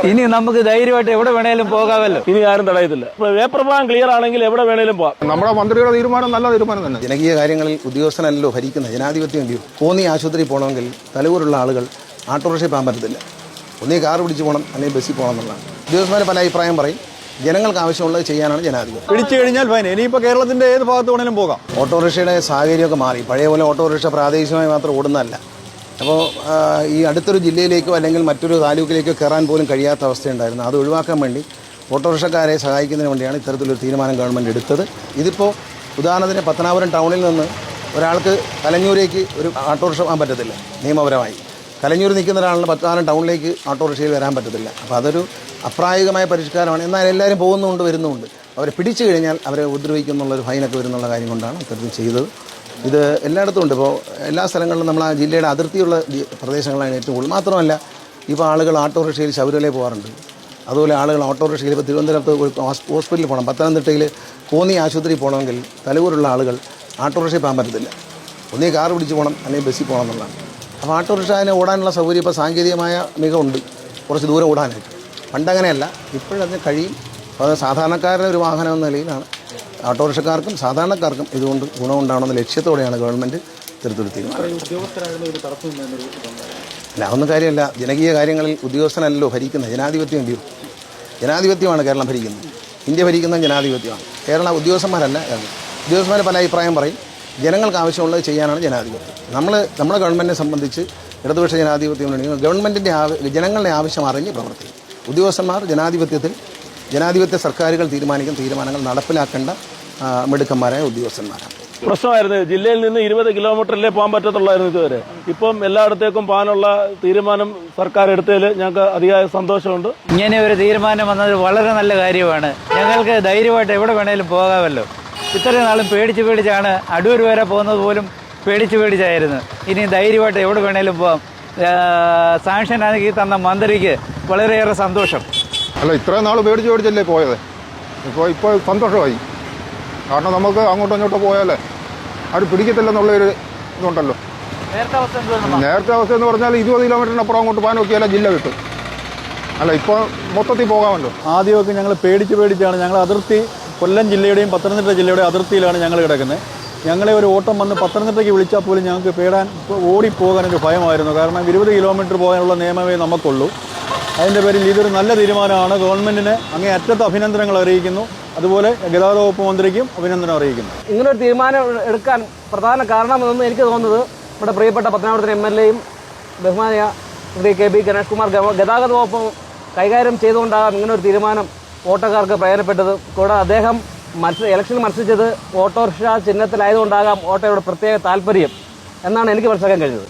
ഇനി നമുക്ക് ധൈര്യമായിട്ട് എവിടെ വേണേലും പോകാമല്ലോ. ഇനി ആരും തടയത്തില്ല. പേപ്പർ പ്ലാൻ ക്ലിയർ ആണെങ്കിൽ എവിടെ വേണേലും പോകാം. നമ്മുടെ മന്ത്രിയുടെ തീരുമാനം നല്ല തീരുമാനം തന്നെ. ജനകീയ കാര്യങ്ങളിൽ ഉദ്യോഗസ്ഥനല്ലോ ഭരിക്കുന്ന ജനാധിപത്യം അല്ലയോ. കോന്നി ആശുപത്രി പോകണമെങ്കിൽ തലവൂരുള്ള ആളുകൾ ഓട്ടോറിക്ഷയിൽ പോകാൻ പറ്റത്തില്ല. ഒന്നീ കാർ പിടിച്ച് പോകണം, അല്ലെങ്കിൽ ബസ്സിൽ പോകണം എന്നുള്ളതാണ്. ഉദ്യോഗസ്ഥന്മാർ പല അഭിപ്രായം പറയും. ജനങ്ങൾക്ക് ആവശ്യമുള്ളത് ചെയ്യാനാണ് ജനാധിപത്യം. പിടിച്ചു കഴിഞ്ഞാൽ ഫൈൻ. ഇനിയിപ്പോൾ കേരളത്തിന്റെ ഏത് ഭാഗത്ത് വേണേലും പോകാം. ഓട്ടോറിക്ഷയുടെ സാഹചര്യമൊക്കെ മാറി. പഴയ പോലെ ഓട്ടോറിക്ഷ പ്രാദേശികമായി മാത്രം ഓടുന്നതല്ല. അപ്പോൾ ഈ അടുത്തൊരു ജില്ലയിലേക്കോ അല്ലെങ്കിൽ മറ്റൊരു താലൂക്കിലേക്കോ കയറാൻ പോലും കഴിയാത്ത അവസ്ഥയുണ്ടായിരുന്നു. അത് ഒഴിവാക്കാൻ വേണ്ടി ഓട്ടോറിക്ഷക്കാരെ സഹായിക്കുന്നതിന് വേണ്ടിയാണ് ഇത്തരത്തിലൊരു തീരുമാനം ഗവൺമെൻറ് എടുത്തത്. ഇതിപ്പോൾ ഉദാഹരണത്തിന് പത്തനാപുരം ടൗണിൽ നിന്ന് ഒരാൾക്ക് കലഞ്ഞൂരേക്ക് ഒരു ഓട്ടോറിക്ഷ പോകാൻ പറ്റത്തില്ല നിയമപരമായി. കലഞ്ഞൂർ നിൽക്കുന്ന ഒരാളിന് പത്തനാപുരം ടൗണിലേക്ക് ഓട്ടോറിക്ഷയിൽ വരാൻ പറ്റത്തില്ല. അപ്പോൾ അതൊരു അപ്രായോഗികമായ പരിഷ്കാരമാണ്. എന്നാൽ എല്ലാവരും പോകുന്നുമുണ്ട്, വരുന്നുമുണ്ട്. അവരെ പിടിച്ചു കഴിഞ്ഞാൽ അവരെ ഉപദ്രവിക്കുന്നുള്ളൊരു ഫൈനൊക്കെ വരുന്നുള്ള കാര്യം കൊണ്ടാണ് ഇത്തരത്തിൽ ചെയ്തത്. ഇത് എല്ലായിടത്തും ഉണ്ട്. ഇപ്പോൾ എല്ലാ സ്ഥലങ്ങളിലും നമ്മൾ ആ ജില്ലയുടെ അതിർത്തിയുള്ള പ്രദേശങ്ങളാണ് ഏറ്റവും കൂടുതൽ. മാത്രമല്ല ഇപ്പോൾ ആളുകൾ ഓട്ടോറിക്ഷയിൽ ശബരിമലയിൽ പോകാറുണ്ട്. അതുപോലെ ആളുകൾ ഓട്ടോറിക്ഷയിൽ ഇപ്പോൾ തിരുവനന്തപുരത്ത് ഒരു ഹോസ്പിറ്റലിൽ പോകണം, പത്തനംതിട്ടയിൽ കോന്നി ആശുപത്രി പോകണമെങ്കിൽ തലവൂരുള്ള ആളുകൾ ഓട്ടോറിക്ഷയിൽ പോകാൻ പറ്റത്തില്ല. ഒന്നീ കാർ പിടിച്ച് പോകണം, അല്ലെങ്കിൽ ബസ്സിൽ പോകണം എന്നുള്ളതാണ്. അപ്പോൾ ഓട്ടോറിക്ഷ അതിന് ഓടാനുള്ള സൗകര്യം ഇപ്പോൾ സാങ്കേതികമായ മികവുണ്ട്, കുറച്ച് ദൂരം ഓടാനായിട്ട്. പണ്ടങ്ങനെയല്ല, ഇപ്പോഴതിന് കഴിയും. അപ്പോൾ അത് സാധാരണക്കാരുടെ ഒരു വാഹനം എന്ന നിലയിലാണ് ഓട്ടോറിക്ഷക്കാർക്കും സാധാരണക്കാർക്കും ഇതുകൊണ്ട് ഗുണമുണ്ടാകുന്ന ലക്ഷ്യത്തോടെയാണ് ഗവൺമെൻറ് ഇത്തരത്തിലൊരു തീരുമാനം. അല്ല, അതൊന്നും കാര്യമല്ല. ജനകീയ കാര്യങ്ങളിൽ ഉദ്യോഗസ്ഥനല്ലോ ഭരിക്കുന്നത് ജനാധിപത്യം അല്ലയോ. ജനാധിപത്യമാണ് കേരളം ഭരിക്കുന്നത്. ഇന്ത്യ ഭരിക്കുന്ന ജനാധിപത്യമാണ്. കേരള ഉദ്യോഗസ്ഥന്മാരല്ല. ഉദ്യോഗസ്ഥന്മാർ പല അഭിപ്രായം പറയും. ജനങ്ങൾക്ക് ആവശ്യമുള്ളത് ചെയ്യാനാണ് ജനാധിപത്യം. നമ്മുടെ ഗവൺമെൻറ്റിനെ സംബന്ധിച്ച് ഇടതുപക്ഷ ജനാധിപത്യം ഗവൺമെൻറ്റിൻ്റെ ജനങ്ങളുടെ ആവശ്യം അറിഞ്ഞ് പ്രവർത്തിക്കും. ഉദ്യോഗസ്ഥന്മാർ ജനാധിപത്യ സർക്കാരുകൾ തീരുമാനിക്കുന്ന തീരുമാനങ്ങൾ നടപ്പിലാക്കേണ്ട മിടുക്കന്മാരായ ഉദ്യോഗസ്ഥന്മാരാണ്. പ്രശ്നമായിരുന്നു. ജില്ലയിൽ നിന്ന് 20 കിലോമീറ്ററിലേ പോകാൻ പറ്റത്തുള്ളായിരുന്നു ഇതുവരെ. ഇപ്പം എല്ലായിടത്തേക്കും പോകാനുള്ള തീരുമാനം സർക്കാർ എടുത്തതിൽ ഞങ്ങൾക്ക് അതിയായ സന്തോഷമുണ്ട്. ഇങ്ങനെ ഒരു തീരുമാനം വന്നത് വളരെ നല്ല കാര്യമാണ്. ഞങ്ങൾക്ക് ധൈര്യമായിട്ട് എവിടെ വേണേലും പോകാമല്ലോ. ഇത്രയും നാളും പേടിച്ചാണ് അടൂർ വരെ പോകുന്നത് പോലും പേടിച്ചായിരുന്നു. ഇനി ധൈര്യമായിട്ട് എവിടെ വേണേലും പോകാം. സാങ്ഷൻ ആണെങ്കിൽ തന്ന മന്ത്രിക്ക് വളരെയേറെ സന്തോഷം. അല്ല, ഇത്രയും നാൾ പേടിച്ചല്ലേ പോയത്. ഇപ്പോൾ സന്തോഷമായി. കാരണം നമുക്ക് അങ്ങോട്ടും ഇങ്ങോട്ടും പോയാലേ അവർ പിടിക്കത്തില്ലെന്നുള്ളൊരു ഇതുണ്ടല്ലോ. നേരത്തെ അവസ്ഥ എന്ന് പറഞ്ഞാൽ 20 കിലോമീറ്ററിനപ്പുറം അങ്ങോട്ട് പോകാൻ നോക്കിയാലേ ജില്ല കിട്ടും. അല്ല, ഇപ്പോൾ മൊത്തത്തിൽ പോകാമല്ലോ. ആദ്യമൊക്കെ ഞങ്ങൾ പേടിച്ചാണ്. ഞങ്ങൾ അതിർത്തി കൊല്ലം ജില്ലയുടെയും പത്തനംതിട്ട ജില്ലയുടെയും അതിർത്തിയിലാണ് ഞങ്ങൾ കിടക്കുന്നത്. ഞങ്ങളെ ഒരു ഓട്ടം വന്ന് പത്തനംതിട്ടയ്ക്ക് വിളിച്ചാൽ പോലും ഞങ്ങൾക്ക് ഓടിപ്പോകാനൊരു ഭയമായിരുന്നു. കാരണം 20 കിലോമീറ്റർ പോകാനുള്ള നിയമമേ നമുക്കുള്ളൂ. അതിൻ്റെ പേരിൽ ഇതൊരു നല്ല തീരുമാനമാണ്. ഗവൺമെൻറ്റിന് അങ്ങേ അറ്റത്ത് അഭിനന്ദനങ്ങൾ അറിയിക്കുന്നു. അതുപോലെ ഗതാഗത വകുപ്പ് മന്ത്രിക്കും അഭിനന്ദനം അറിയിക്കുന്നു. ഇങ്ങനൊരു തീരുമാനം എടുക്കാൻ പ്രധാന കാരണമെന്ന് എനിക്ക് തോന്നുന്നത് നമ്മുടെ പ്രിയപ്പെട്ട പത്തനാപുരത്തിന് MLA യും ബഹുമാനിയ ശ്രീ KB ഗണേഷ് കുമാർ ഗതാഗത വകുപ്പ് കൈകാര്യം ചെയ്തുകൊണ്ടാകാം ഇങ്ങനൊരു തീരുമാനം ഓട്ടോക്കാർക്ക് പ്രയോജനപ്പെട്ടത്. കൂടാതെ അദ്ദേഹം ഇലക്ഷനിൽ മത്സരിച്ചത് ഓട്ടോറിക്ഷ ചിഹ്നത്തിലായതുകൊണ്ടാകാം ഓട്ടോയുടെ പ്രത്യേക താല്പര്യം എന്നാണ് എനിക്ക് മനസ്സിലാക്കാൻ കഴിഞ്ഞത്.